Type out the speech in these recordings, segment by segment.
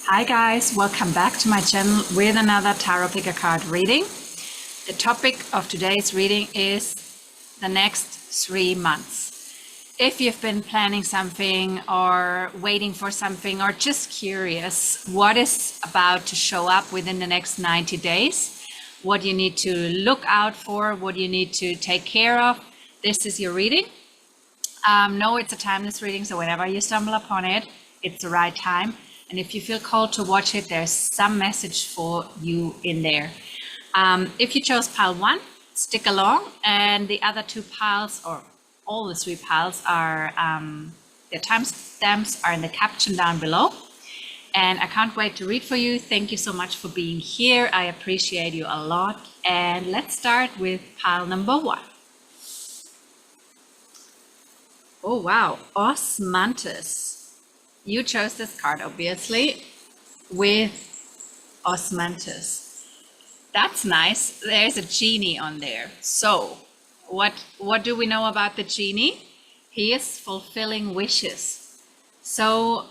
Hi guys, welcome back to my channel with another Tarot Picker card reading. The topic of today's reading is the next 3 months. If you've been planning something or waiting for something or just curious what is about to show up within the next 90 days, what you need to look out for, what you need to take care of, this is your reading. No, it's a timeless reading, so whenever you stumble upon it, it's the right time. And if you feel called to watch it, there's some message for you in there. If you chose pile 1, stick along, and the other 2 piles, or all the 3 piles, are their timestamps are in the caption down below. And I can't wait to read for you. Thank you so much for being here. I appreciate you a lot. And let's start with pile number 1. Oh wow, Osmanthus. You chose this card, obviously, with Osmanthus. That's nice. There's a genie on there. So, what do we know about the genie? He is fulfilling wishes. So,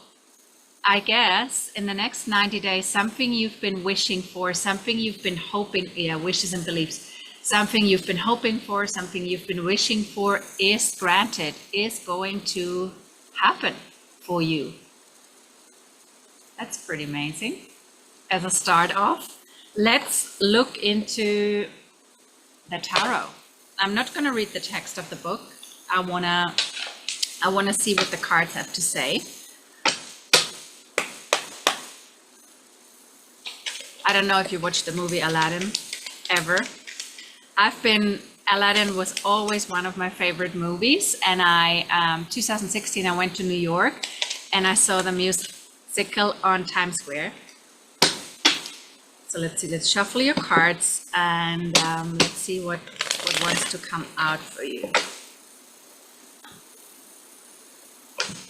I guess in the next 90 days, something you've been wishing for, something you've been hoping, wishes and beliefs, something you've been hoping for, something you've been wishing for is granted, is going to happen for you. That's pretty amazing. As a start off, let's look into the tarot. I'm not going to read the text of the book. I wanna see what the cards have to say. I don't know if you watched the movie Aladdin ever. Aladdin was always one of my favorite movies, and 2016 I went to New York and I saw the musical on Times Square. So let's see, let's shuffle your cards and let's see what wants to come out for you.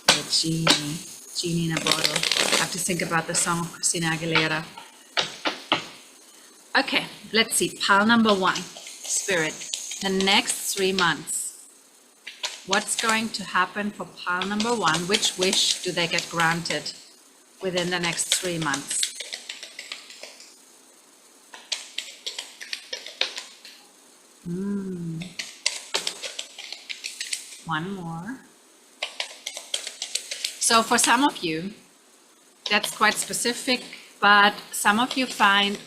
The genie in a bottle. I have to think about the song of Christina Aguilera. Okay, let's see, pile number 1, Spirit, the next 3 months. What's going to happen for pile number 1? Which wish do they get granted within the next 3 months? One more. So for some of you, that's quite specific, but some of you find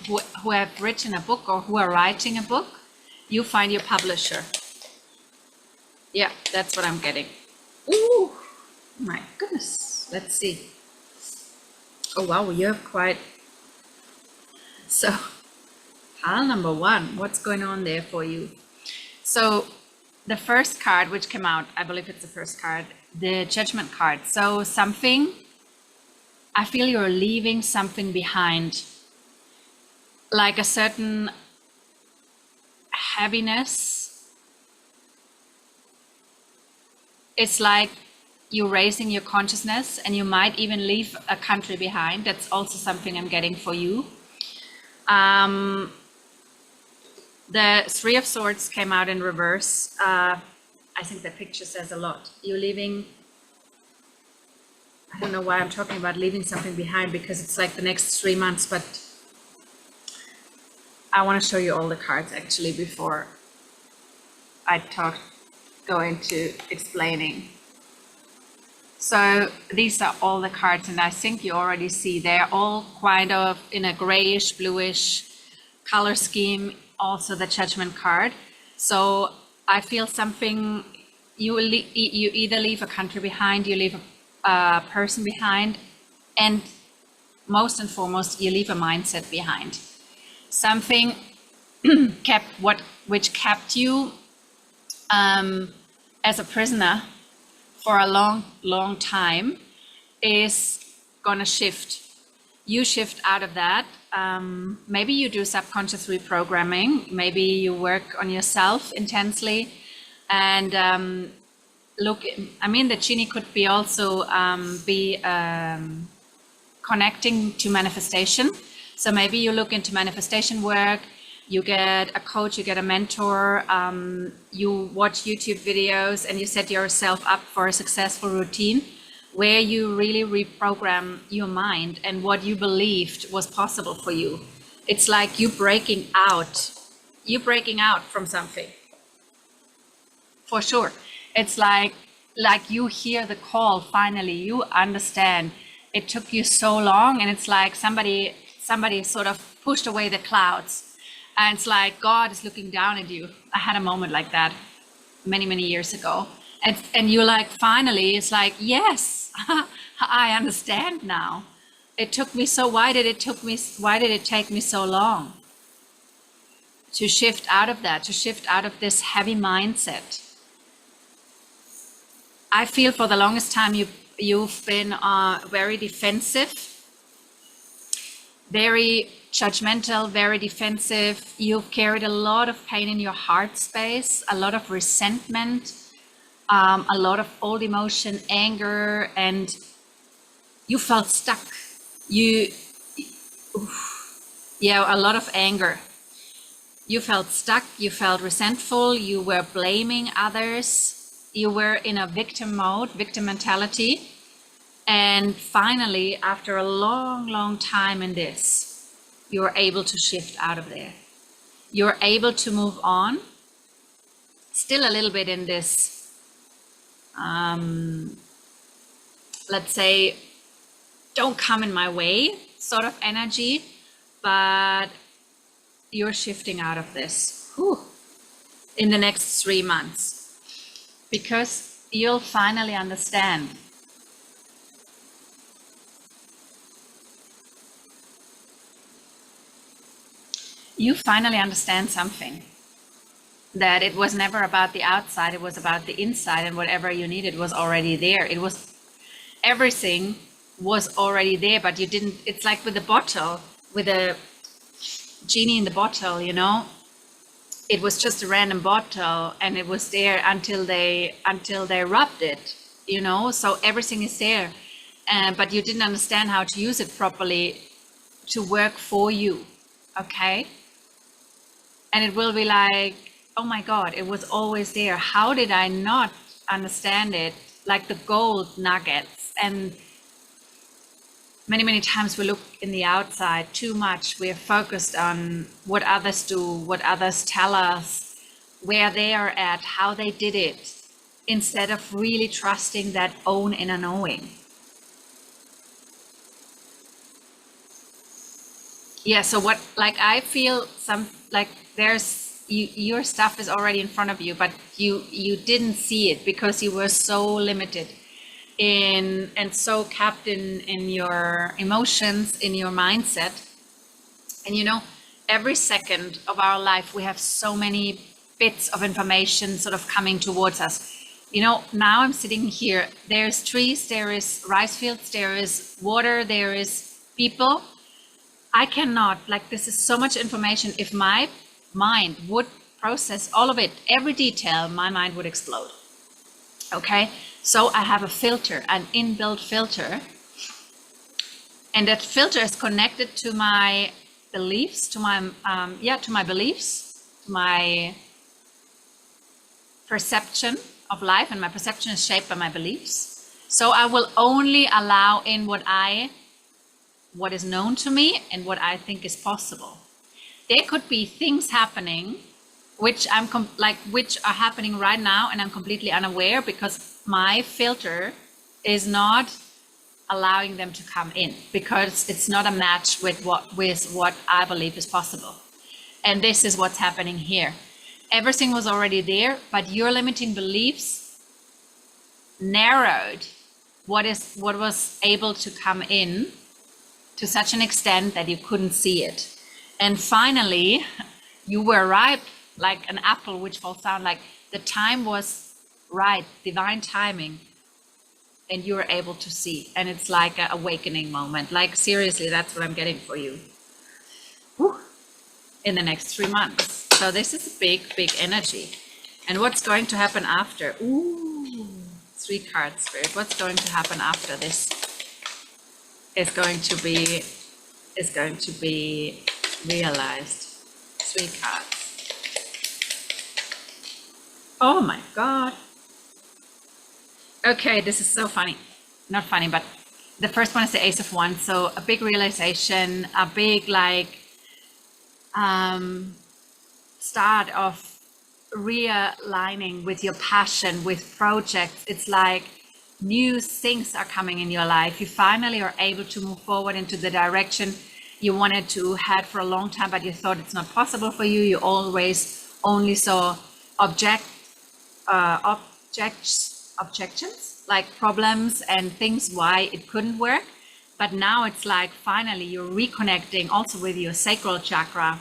who have written a book or who are writing a book, you find your publisher. Yeah, that's what I'm getting. Ooh, my goodness. Let's see. Oh wow, you have quite. So, pile number 1, what's going on there for you? So, the first card which came out, I believe it's the first card, the Judgment card. So, I feel you're leaving something behind, like a certain heaviness. It's like you're raising your consciousness and you might even leave a country behind. That's also something I'm getting for you. The 3 of Swords came out in reverse. I think the picture says a lot. You're leaving, I don't know why I'm talking about leaving something behind, because it's like the next 3 months, but I want to show you all the cards actually before I go into explaining. So these are all the cards, and I think you already see they're all kind of in a grayish, bluish color scheme. Also the Judgment card. So I feel something, you either leave a country behind, you leave a person behind, and most and foremost, you leave a mindset behind. Something which kept you as a prisoner for a long time is gonna shift. You shift out of that. Maybe you do subconscious reprogramming. Maybe you work on yourself intensely. And the genie could be also connecting to manifestation. So maybe you look into manifestation work, you get a coach, you get a mentor, you watch YouTube videos, and you set yourself up for a successful routine where you really reprogram your mind and what you believed was possible for you. It's like you breaking out. You're breaking out from something. For sure. It's like you hear the call finally. You understand. It took you so long, and it's like somebody sort of pushed away the clouds. And it's like God is looking down at you. I had a moment like that many years ago. And you're like, finally, it's like, yes, I understand now. It took me so, why did it take me so long to shift out of that, to shift out of this heavy mindset? I feel for the longest time you've been very defensive, very judgmental, very defensive. You've carried a lot of pain in your heart space, a lot of resentment, a lot of old emotion, anger, and you felt stuck. A lot of anger. You felt stuck, you felt resentful, you were blaming others, you were in a victim mode, victim mentality. And finally, after a long time in this, you're able to shift out of there. You're able to move on, still a little bit in this, let's say, don't come in my way sort of energy, but you're shifting out of this in the next 3 months, because you'll finally understand. You finally understand something, that it was never about the outside, it was about the inside, and whatever you needed was already there. It was, everything was already there, but you didn't, it's like with the bottle, with a genie in the bottle, you know, it was just a random bottle and it was there until they rubbed it, you know, so everything is there, but you didn't understand how to use it properly to work for you. Okay, and it will be like, oh my God, it was always there. How did I not understand it? Like the gold nuggets. And many times we look in the outside too much. We're focused on what others do, what others tell us, where they are at, how they did it, instead of really trusting that own inner knowing. Yeah, so what, like, I feel like there's, your stuff is already in front of you, but you didn't see it because you were so limited and so capped in your emotions, in your mindset. And you know, every second of our life we have so many bits of information sort of coming towards us. You know, now I'm sitting here, there's trees, there is rice fields, there is water, there is people. I cannot, like, this is so much information. If my mind would process all of it, every detail, my mind would explode. Okay, so I have a filter, an inbuilt filter, and that filter is connected to my beliefs, to my beliefs, to my perception of life, and my perception is shaped by my beliefs. So I will only allow in what is known to me and what I think is possible. There could be things happening which which are happening right now, and I'm completely unaware because my filter is not allowing them to come in, because it's not a match with what I believe is possible. And this is what's happening here. Everything was already there, but your limiting beliefs narrowed what was able to come in to such an extent that you couldn't see it. And finally, you were ripe like an apple which falls down, like the time was right, divine timing, and you were able to see. And it's like an awakening moment. Like, seriously, that's what I'm getting for you. Whew. In the next 3 months. So this is a big energy. And what's going to happen after? Ooh, 3 cards, Spirit. What's going to happen after this is going to be realized. 3 cards. Oh my God. Okay, this is so funny. not funny, but the first one is the Ace of Wands. So a big realization, a big like start of realigning with your passion, with projects. It's like new things are coming in your life. You finally are able to move forward into the direction you wanted to head for a long time, but you thought it's not possible for you. You always only saw objections, like problems and things why it couldn't work. But now it's like finally you're reconnecting also with your sacral chakra,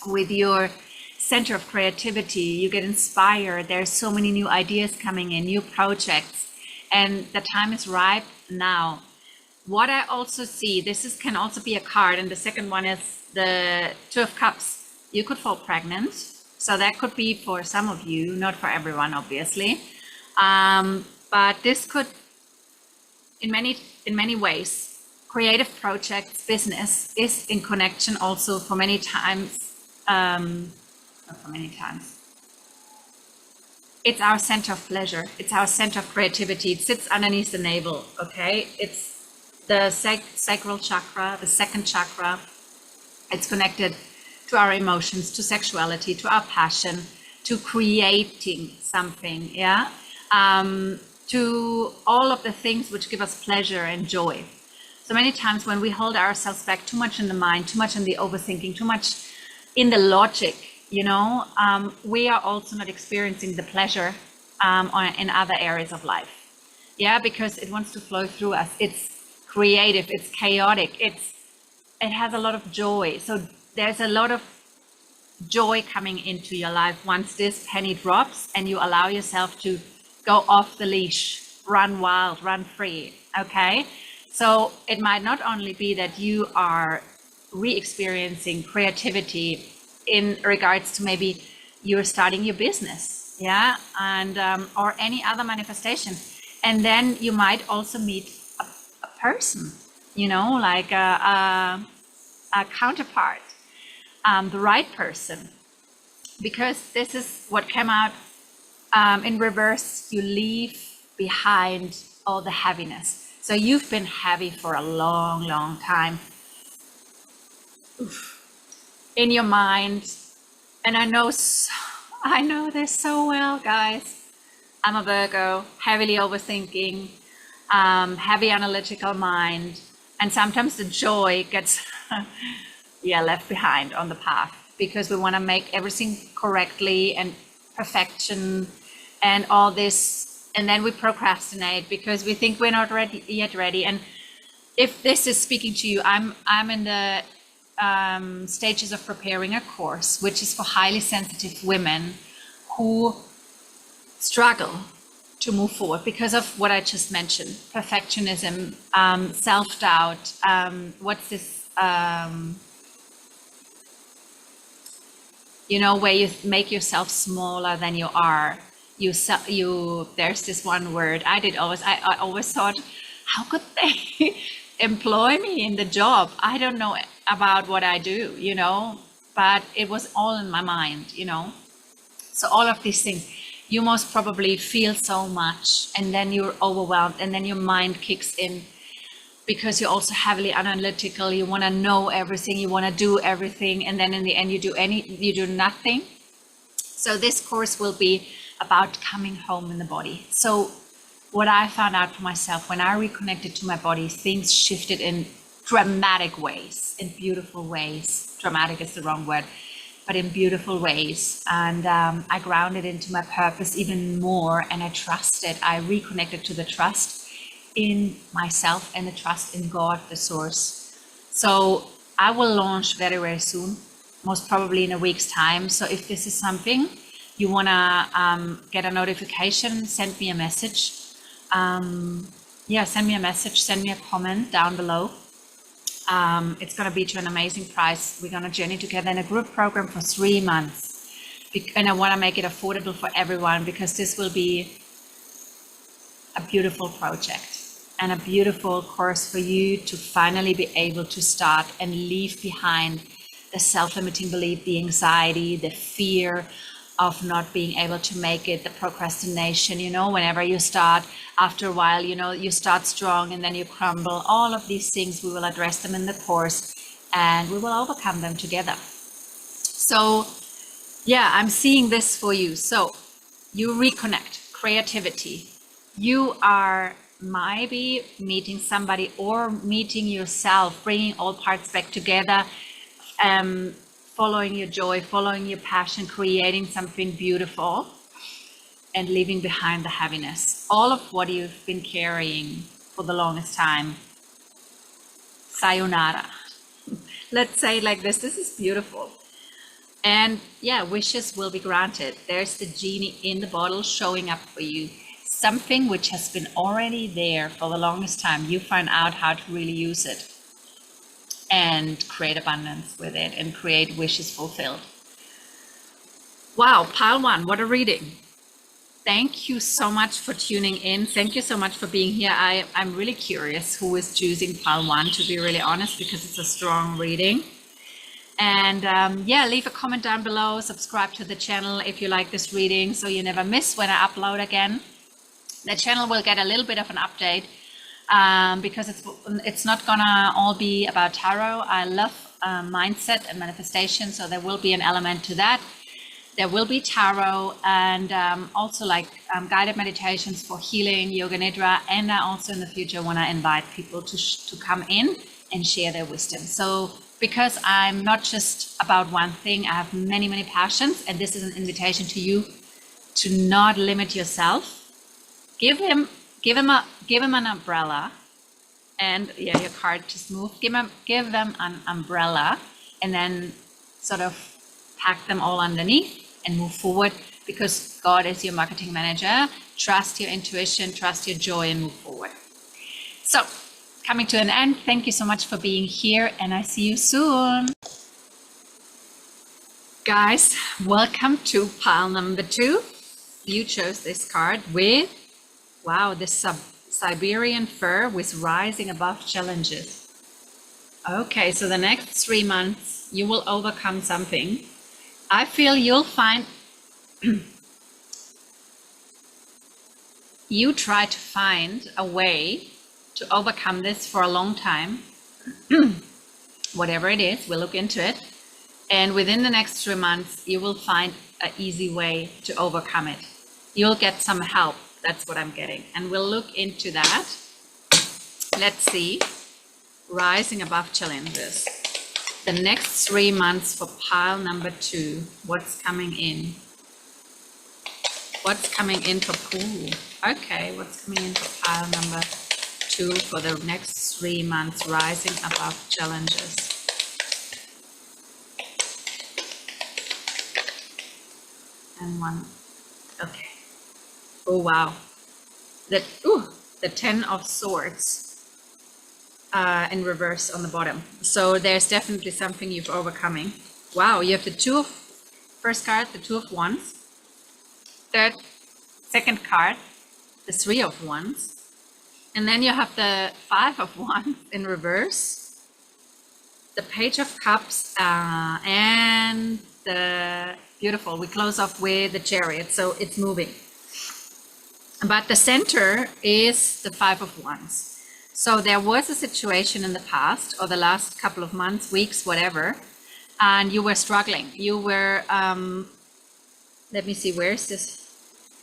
with your center of creativity. You get inspired. There's so many new ideas coming in, new projects, and the time is ripe now. What I also see, can also be a card, and the second one is the Two of Cups. You could fall pregnant, so that could be for some of you, not for everyone, obviously. But this could, in many ways, creative projects, business is in connection also for many times. Not for many times. It's our center of pleasure. It's our center of creativity. It sits underneath the navel. Okay, it's the sacral chakra, the second chakra. It's connected to our emotions, to sexuality, to our passion, to creating something, yeah, to all of the things which give us pleasure and joy. So many times when we hold ourselves back too much in the mind, too much in the overthinking, too much in the logic, we are also not experiencing the pleasure in other areas of life. Yeah, because it wants to flow through us. It's creative, it's chaotic, it has a lot of joy. So there's a lot of joy coming into your life once this penny drops and you allow yourself to go off the leash, run wild, run free. Okay, so it might not only be that you are re-experiencing creativity in regards to maybe you're starting your business, yeah, and or any other manifestation, and then you might also meet a person, like a counterpart, the right person, because this is what came out in reverse. You leave behind all the heaviness. So you've been heavy for a long time. Oof. In your mind, and I know this so well, guys. I'm a Virgo, heavily overthinking, heavy analytical mind, and sometimes the joy gets left behind on the path because we want to make everything correctly and perfection and all this, and then we procrastinate because we think we're not ready. And if this is speaking to you, I'm in the stages of preparing a course which is for highly sensitive women who struggle to move forward because of what I just mentioned: perfectionism, self-doubt, what's this, where you make yourself smaller than you are. There's this one word I always thought, how could they employ me in the job? I don't know about what I do, but it was all in my mind, So all of these things, you most probably feel so much, and then you're overwhelmed, and then your mind kicks in because you're also heavily analytical. You want to know everything, you want to do everything, and then in the end you do nothing. So this course will be about coming home in the body. So what I found out for myself, when I reconnected to my body, things shifted in dramatic ways, in beautiful ways. Dramatic is the wrong word, but in beautiful ways. And I grounded into my purpose even more, and I reconnected to the trust in myself and the trust in God, the source. So I will launch very, very soon, most probably in a week's time. So if this is something you want to get a notification, send me a message. Send me a message, send me a comment down below. It's going to be to an amazing price. We're going to journey together in a group program for 3 months. And I want to make it affordable for everyone, because this will be a beautiful project and a beautiful course for you to finally be able to start and leave behind the self-limiting belief, the anxiety, the fear, of not being able to make it, the procrastination, whenever you start, after a while, you start strong and then you crumble. All of these things, we will address them in the course and we will overcome them together. So yeah, I'm seeing this for you. So you reconnect, creativity. You are maybe meeting somebody or meeting yourself, bringing all parts back together, following your joy, following your passion, creating something beautiful, and leaving behind the heaviness. All of what you've been carrying for the longest time. Sayonara. Let's say it like this. This is beautiful. And yeah, wishes will be granted. There's the genie in the bottle showing up for you. Something which has been already there for the longest time. You find out how to really use it and create abundance with it and create wishes fulfilled. Wow, pile one, what a reading. Thank you so much for tuning in. Thank you so much for being here. I'm really curious who is choosing pile one, to be really honest, because it's a strong reading. And yeah, leave a comment down below, subscribe to the channel if you like this reading so you never miss when I upload again. The channel will get a little bit of an update because it's not gonna all be about tarot. I love mindset and manifestation, so there will be an element to that. There will be tarot and also like guided meditations for healing, yoga nidra, and I also in the future want to invite people to come in and share their wisdom. So because I'm not just about one thing, I have many, many passions, and this is an invitation to you to not limit yourself. Give him an umbrella, and yeah, your card just moved. Give them an umbrella, and then sort of pack them all underneath and move forward, because God is your marketing manager. Trust your intuition, trust your joy, and move forward. So, coming to an end, thank you so much for being here, and I see you soon. Guys, welcome to pile number 2. You chose this card with, wow, this Siberian fir with rising above challenges. Okay, so the next 3 months, you will overcome something. I feel you'll find, you try to find a way to overcome this for a long time. Whatever it is, we'll look into it. And within the next 3 months, you will find an easy way to overcome it. You'll get some help. That's what I'm getting. And we'll look into that. Let's see. Rising above challenges. The next 3 months for pile number 2. What's coming in? What's coming in for pool? Okay, what's coming in for pile number 2 for the next 3 months? Rising above challenges. And 1. Okay. Oh wow. The 10 of Swords. In reverse on the bottom. So there's definitely something you've overcoming. Wow, you have the first card, the 2 of Wands. Second card, the 3 of Wands. And then you have the 5 of Wands in reverse. The Page of Cups and the beautiful. We close off with the Chariot, so it's moving. But the center is the 5 of Wands. So there was a situation in the past, or the last couple of months, weeks, whatever, and you were struggling. You were, let me see, where is this?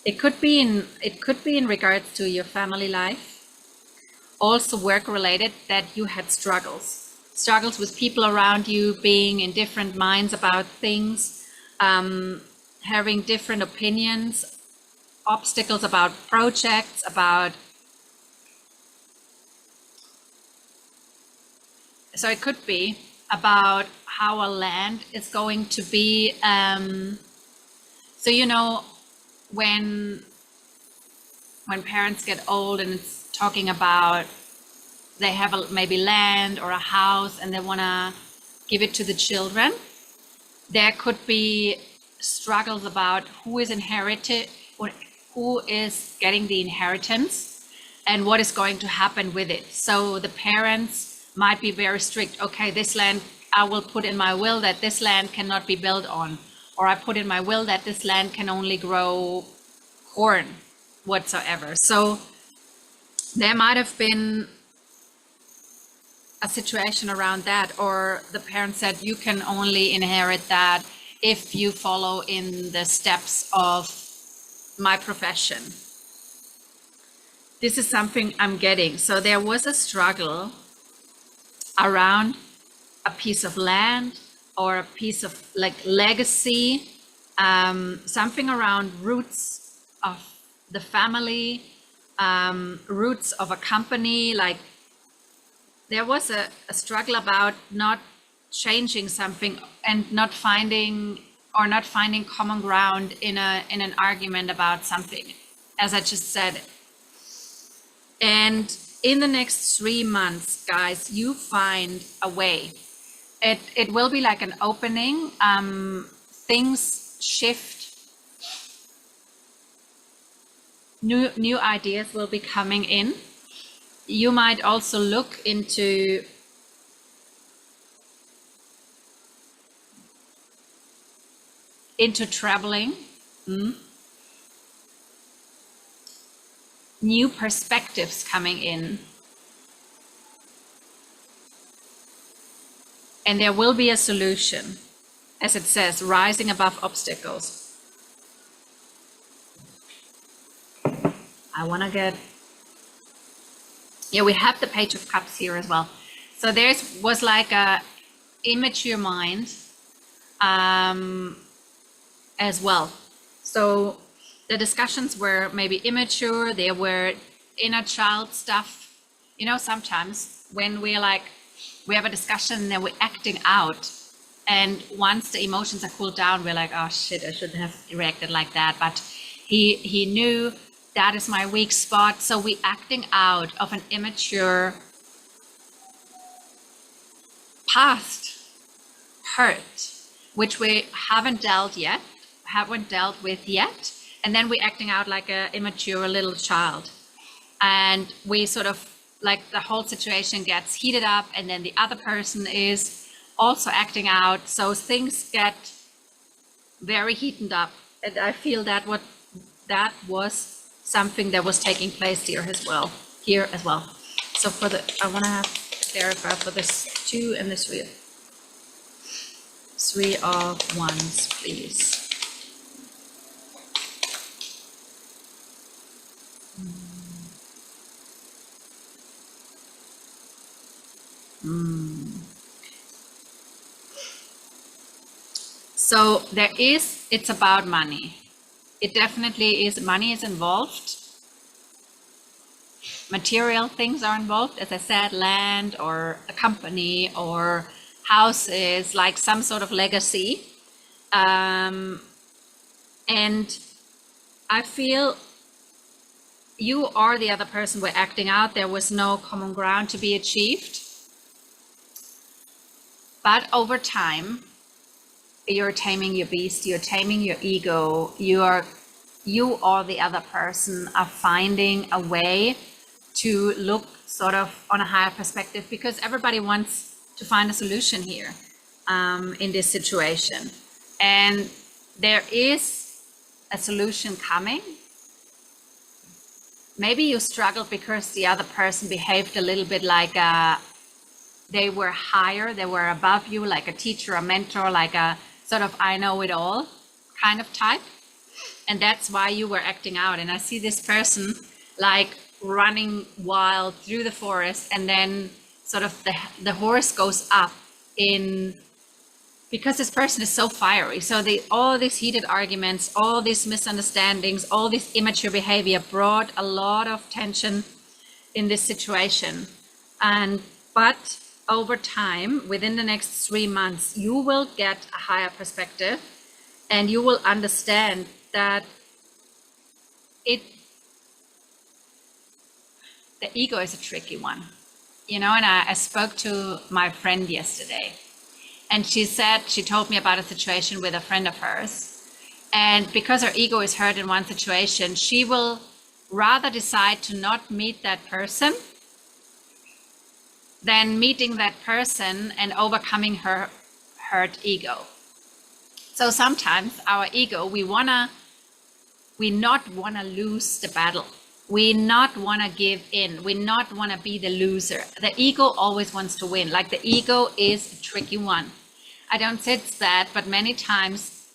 It could be in regards to your family life, also work related, that you had struggles with people around you, being in different minds about things, having different opinions, obstacles about projects, about. So it could be about how a land is going to be. So you know, when parents get old and it's talking about they have maybe land or a house and they want to give it to the children, there could be struggles about who is inherited or who is getting the inheritance and what is going to happen with it. So the parents might be very strict. Okay, this land, I will put in my will that this land cannot be built on, or I put in my will that this land can only grow corn whatsoever. So there might have been a situation around that, or the parent said you can only inherit that if you follow in the steps of my profession. This is something I'm getting. So there was a struggle around a piece of land or a piece of like legacy, something around roots of the family, roots of a company. Like there was a struggle about not changing something and not finding common ground in an argument about something, as I just said. And in the next 3 months, guys, you find a way. It will be like an opening. Things shift. New ideas will be coming in. You might also look into traveling. New perspectives coming in. And there will be a solution. As it says, rising above obstacles. I want to get... Yeah, we have the Page of Cups here as well. So there was like a immature mind as well. So the discussions were maybe immature. There were inner child stuff. You know, sometimes when we have a discussion and then we're acting out, and once the emotions are cooled down, we're like, oh shit, I shouldn't have reacted like that. But he knew that is my weak spot. So we acting out of an immature past hurt, which we haven't dealt with yet. And then we're acting out like an immature little child. And we sort of, like, the whole situation gets heated up, and then the other person is also acting out. So things get very heated up. And I feel that that was something that was taking place here as well. So I want to have clarify for this 2 and this 3. 3 of Wands, please. So it's about money. It definitely is. Money is involved. Material things are involved. As I said, land or a company or houses, like some sort of legacy. And I feel you or the other person were acting out. There was no common ground to be achieved. But over time, you're taming your beast, you're taming your ego, you or the other person are finding a way to look sort of on a higher perspective, because everybody wants to find a solution here in this situation. And there is a solution coming. Maybe you struggled because the other person behaved a little bit like they were higher, they were above you, like a teacher, a mentor, like a sort of I know it all kind of type. And that's why you were acting out. And I see this person like running wild through the forest, and then sort of the horse goes up because this person is so fiery. So all these heated arguments, all these misunderstandings, all this immature behavior brought a lot of tension in this situation. But over time, within the next 3 months, you will get a higher perspective, and you will understand that the ego is a tricky one, and I spoke to my friend yesterday, and she told me about a situation with a friend of hers, and because her ego is hurt in one situation, she will rather decide to not meet that person than meeting that person and overcoming her hurt ego. So sometimes our ego, we not want to lose the battle. We not want to give in. We not want to be the loser. The ego always wants to win. Like the ego is a tricky one. I don't say it's that, but many times,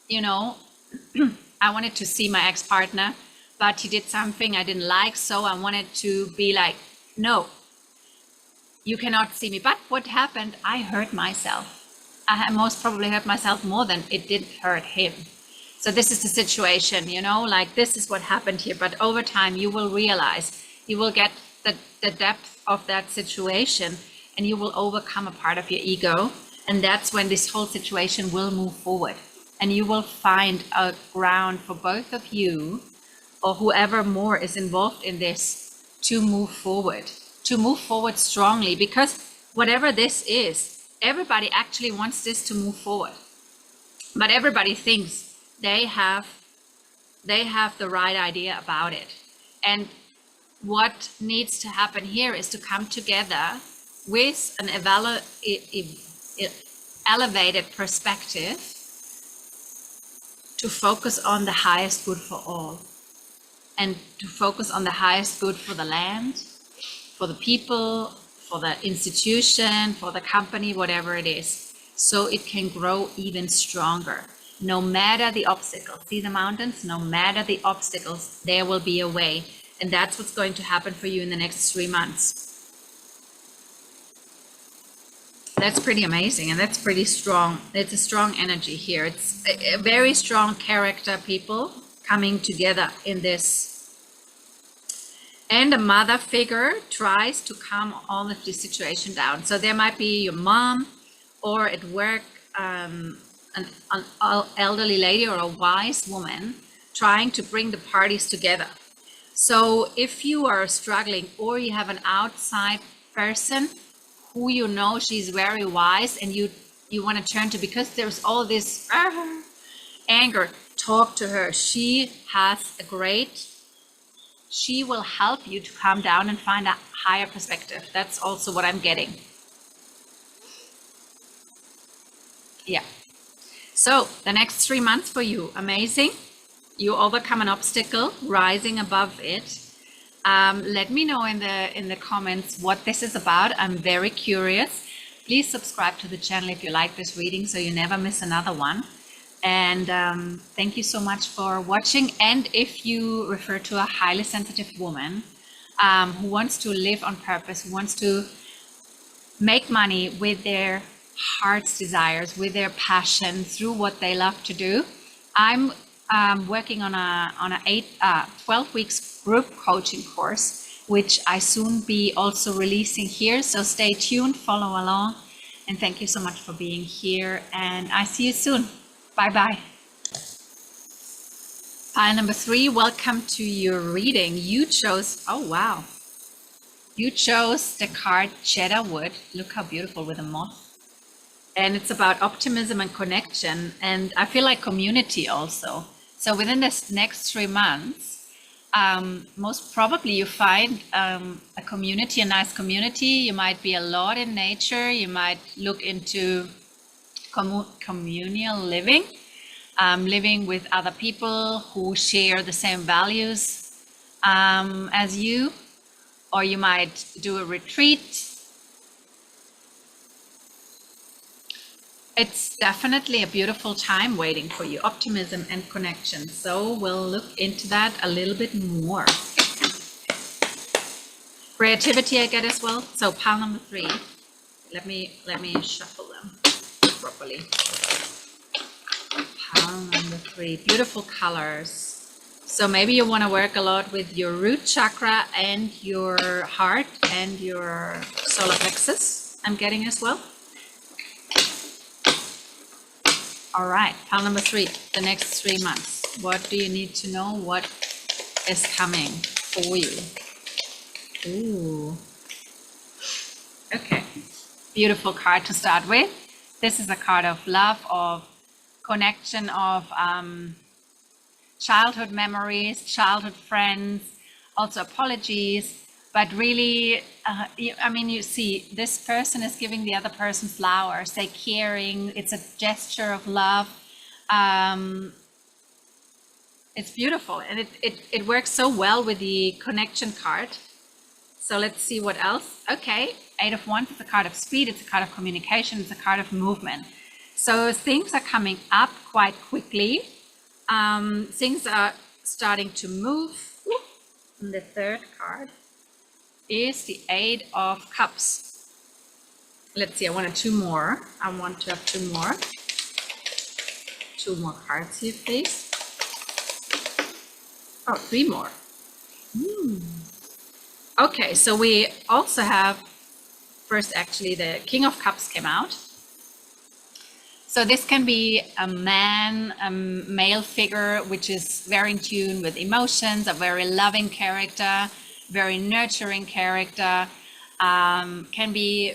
you know, I wanted to see my ex-partner, but he did something I didn't like. So I wanted to be like, no, you cannot see me. But what happened? I hurt myself. I most probably hurt myself more than it did hurt him. So this is the situation, you know, like this is what happened here. But over time, you will realize, you will get the depth of that situation, and you will overcome a part of your ego. And that's when this whole situation will move forward. And you will find a ground for both of you, or whoever more is involved in this, to move forward strongly. Because whatever this is, everybody actually wants this to move forward. But everybody thinks they have the right idea about it. And what needs to happen here is to come together with an elevated perspective to focus on the highest good for all, and to focus on the highest good for the land, for the people, for the institution, for the company, whatever it is, so it can grow even stronger. No matter the obstacles, see the mountains, no matter the obstacles, there will be a way. And that's what's going to happen for you in the next 3 months. That's pretty amazing, and that's pretty strong. It's a strong energy here. It's a very strong character, people coming together in this. And a mother figure tries to calm all of this situation down. So there might be your mom, or at work, an elderly lady or a wise woman trying to bring the parties together. So if you are struggling, or you have an outside person who you know she's very wise, and you want to turn to, because there's all this anger, talk to her. She will help you to calm down and find a higher perspective. That's also what I'm getting. Yeah. So the next 3 months for you, amazing. You overcome an obstacle, rising above it. Let me know in the comments what this is about. I'm very curious. Please subscribe to the channel if you like this reading, so you never miss another one. And thank you so much for watching. And if you refer to a highly sensitive woman who wants to live on purpose, who wants to make money with their heart's desires, with their passion, through what they love to do, I'm working on a 12 weeks group coaching course, which I soon be also releasing here. So stay tuned, follow along, and thank you so much for being here. And I see you soon. Bye-bye. Pile number 3, welcome to your reading. You chose, oh wow, you chose the card Cheddar Wood. Look how beautiful with a moth. And it's about optimism and connection. And I feel like community also. So within this next 3 months, most probably you find a community, a nice community. You might be a lot in nature. You might look into communal living, living with other people who share the same values as you, or you might do a retreat. It's definitely a beautiful time waiting for you, optimism and connection. So we'll look into that a little bit more. Creativity I get as well. So pile number 3. Let me shuffle them properly. Pile number 3, beautiful colors. So maybe you want to work a lot with your root chakra and your heart and your solar plexus, I'm getting as well. All right, pile number 3, the next 3 months. What do you need to know? What is coming for you? Ooh. Okay, beautiful card to start with. This is a card of love, of connection, of childhood memories, childhood friends, also apologies. But really, you see, this person is giving the other person flowers. They're caring. It's a gesture of love. It's beautiful, and it works so well with the connection card. So let's see what else. Okay, Eight of Wands is a card of speed, it's a card of communication, it's a card of movement. So things are coming up quite quickly. Things are starting to move. And the third card is the Eight of Cups. Let's see, I wanted two more. I want to have two more. Two more cards here, please. Oh, three more. Okay, so we also have, first actually the King of Cups came out. So this can be a man, a male figure, which is very in tune with emotions, a very loving character, very nurturing character, can be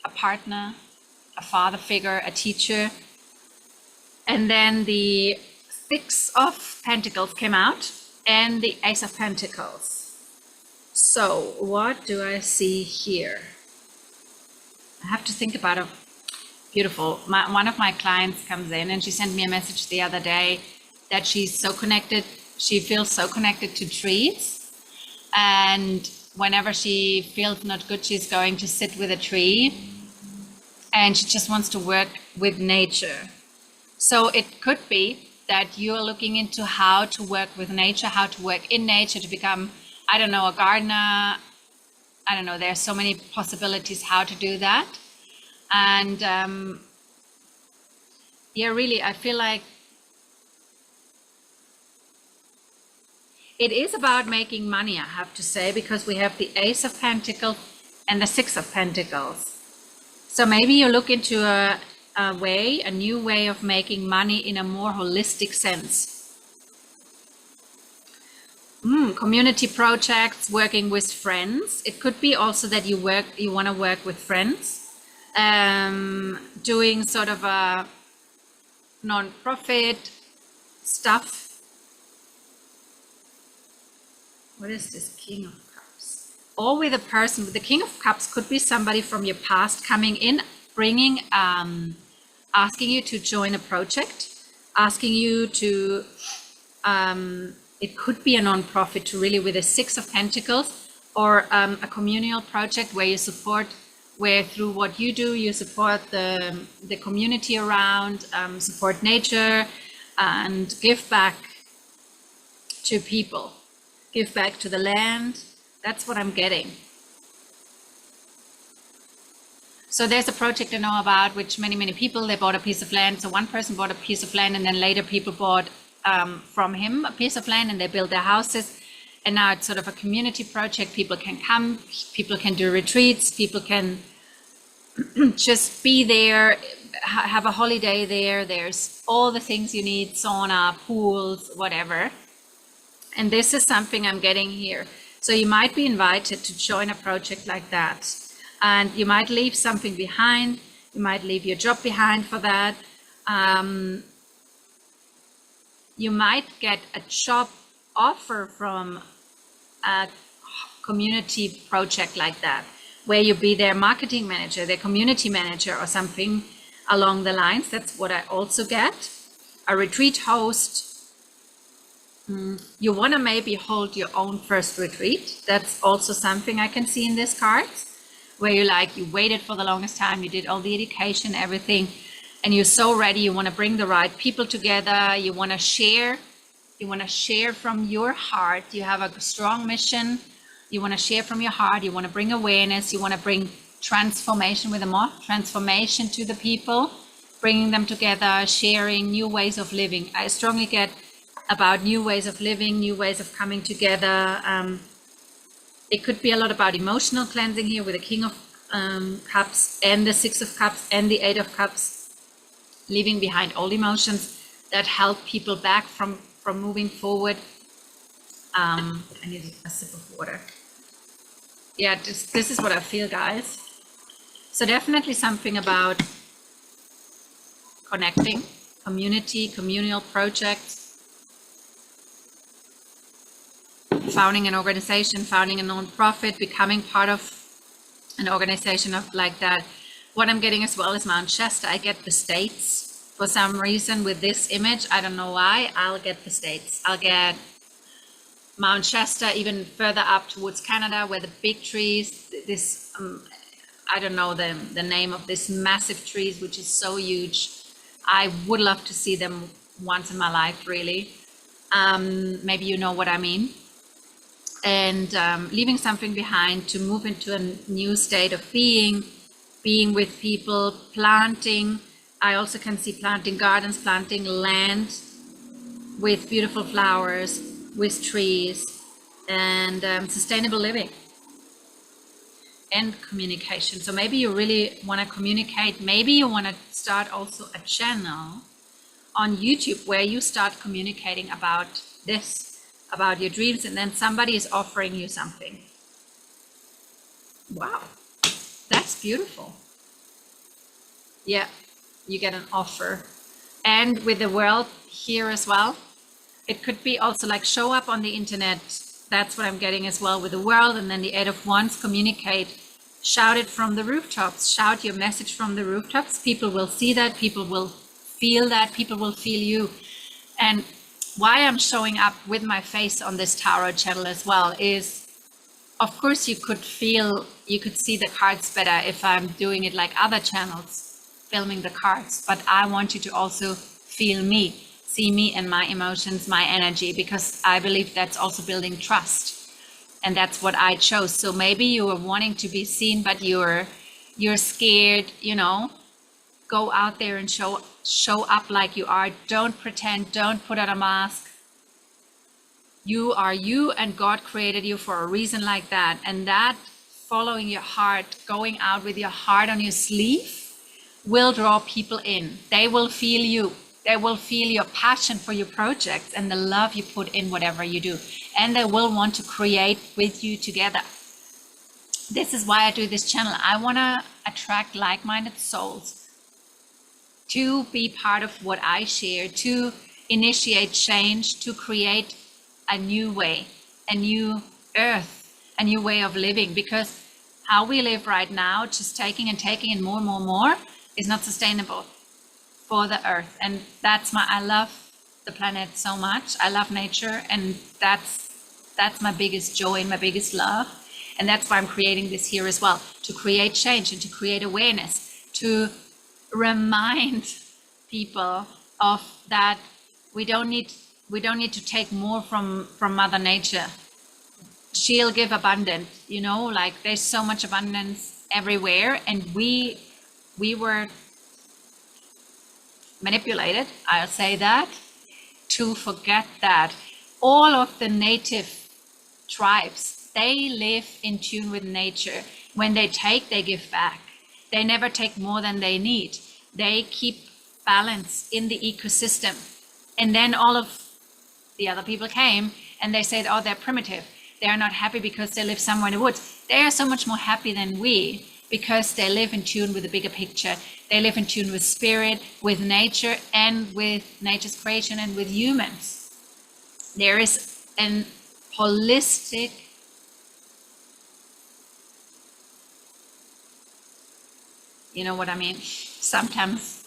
a partner, a father figure, a teacher. And then the Six of Pentacles came out and the Ace of Pentacles. So what do I see here? I have to think about it. Beautiful. One of my clients comes in and she sent me a message the other day that she's so connected. She feels so connected to trees. And whenever she feels not good, she's going to sit with a tree. And she just wants to work with nature. So it could be that you're looking into how to work with nature, how to work in nature to become, I don't know, a gardener. I don't know, there's so many possibilities how to do that. And yeah, really, I feel like it is about making money, I have to say, because we have the Ace of Pentacles and the Six of Pentacles. So maybe you look into a new way of making money in a more holistic sense. Community projects, working with friends. It could be also that you want to work with friends. Doing sort of a non-profit stuff. What is this King of Cups? Or with a person with the King of Cups could be somebody from your past coming in, bringing, asking you to join a project, asking you to, it could be a non-profit to really with a Six of Pentacles, or a communal project where you support, where through what you do, you support the community around, support nature, and give back to people, give back to the land. That's what I'm getting. So there's a project I know about, which many people, they bought a piece of land. So one person bought a piece of land, and then later people bought from him a piece of land, and they built their houses. And now it's sort of a community project. People can come, people can do retreats, people can just be there, have a holiday there. There's all the things you need, sauna, pools, whatever. And this is something I'm getting here. So you might be invited to join a project like that. And you might leave something behind. You might leave your job behind for that. You might get a job offer from a community project like that, where you be their marketing manager, their community manager, or something along the lines. That's what I also get. A retreat host. You want to maybe hold your own first retreat. That's also something I can see in this card, where you waited for the longest time, you did all the education, everything, and you're so ready. You want to bring the right people together. You want to share. You want to share from your heart. You have a strong mission. You want to share from your heart. You want to bring awareness. You want to bring transformation with them all, transformation to the people, bringing them together, sharing new ways of living. I strongly get about new ways of living, new ways of coming together. It could be a lot about emotional cleansing here with the King of Cups and the Six of Cups and the Eight of Cups, leaving behind old emotions that held people back from moving forward. I need a sip of water. Yeah, this is what I feel, guys. So definitely something about connecting, community, communal projects, founding an organization, founding a non-profit, becoming part of an organization of like that, What I'm getting as well is Mount Shasta. I get the States for some reason with this image. I don't know why. I'll get the States. I'll get Mount Shasta, even further up towards Canada, where the big trees, this, I don't know the name of this massive trees, which is so huge. I would love to see them once in my life, really. Maybe you know what I mean. And leaving something behind to move into a new state of being with people, planting. I also can see planting gardens, planting land with beautiful flowers, with trees, and sustainable living and communication. So maybe you really want to communicate. Maybe you want to start also a channel on YouTube where you start communicating about this, about your dreams, and then somebody is offering you something. Wow, that's beautiful. Yeah, you get an offer. And with the world here as well, it could be also like show up on the internet. That's what I'm getting as well with the world. And then the Eight of Wands, communicate, shout it from the rooftops, shout your message from the rooftops. People will see that, people will feel that, people will feel you. And why I'm showing up with my face on this tarot channel as well is, of course, you could see the cards better if I'm doing it like other channels, filming the cards. But I want you to also feel me, see me and my emotions, my energy, because I believe that's also building trust. And that's what I chose. So maybe you are wanting to be seen, but you're scared, go out there and show up like you are. Don't pretend, don't put on a mask. You are you, and God created you for a reason like that. And that following your heart, going out with your heart on your sleeve, will draw people in. They will feel you. They will feel your passion for your projects and the love you put in whatever you do. And they will want to create with you together. This is why I do this channel. I want to attract like-minded souls to be part of what I share, to initiate change, to create a new way, a new earth, a new way of living. Because how we live right now, just taking and more, is not sustainable for the earth. And I love the planet so much. I love nature, and that's my biggest joy and my biggest love. And that's why I'm creating this here as well, to create change and to create awareness, to remind people of that we don't need to take more from Mother Nature. She'll give abundant, like there's so much abundance everywhere, and we were manipulated, I'll say that, to forget that. All of the native tribes, they live in tune with nature. When they take, they give back. They never take more than they need. They keep balance in the ecosystem. And then all of the other people came and they said, oh, they're primitive. They are not happy because they live somewhere in the woods. They are so much more happy than we, because they live in tune with the bigger picture. They live in tune with spirit, with nature, and with nature's creation, and with humans. There is an holistic you know what I mean? Sometimes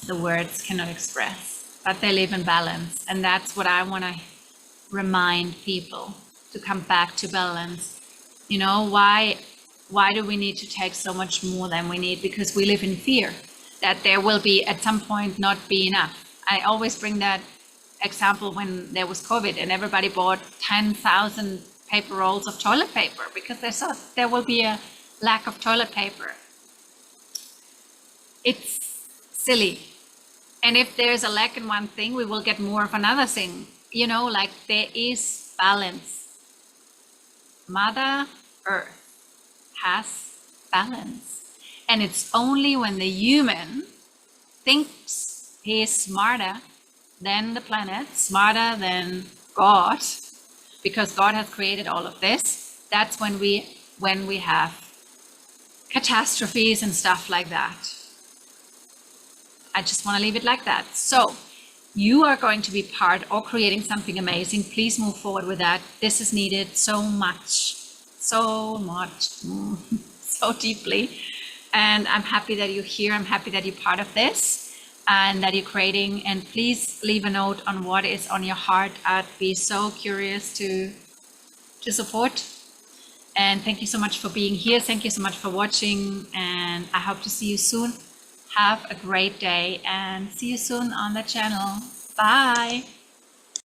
the words cannot express, but they live in balance. And that's what I want to remind people, to come back to balance. Why do we need to take so much more than we need? Because we live in fear that there will be at some point not be enough. I always bring that example when there was COVID and everybody bought 10,000 paper rolls of toilet paper because they thought there will be a lack of toilet paper. It's silly. And if there's a lack in one thing, we will get more of another thing. Like there is balance. Mother Earth has balance. And it's only when the human thinks he is smarter than the planet, smarter than God, because God has created all of this, that's when we have catastrophes and stuff like that. I just want to leave it like that. So you are going to be part or creating something amazing. Please move forward with that. This is needed so much, so so deeply. And I'm happy that you're here. I'm happy that you're part of this and that you're creating. And please leave a note on what is on your heart. I'd be so curious to support. And thank you so much for being here. Thank you so much for watching. And I hope to see you soon. Have a great day and see you soon on the channel. Bye.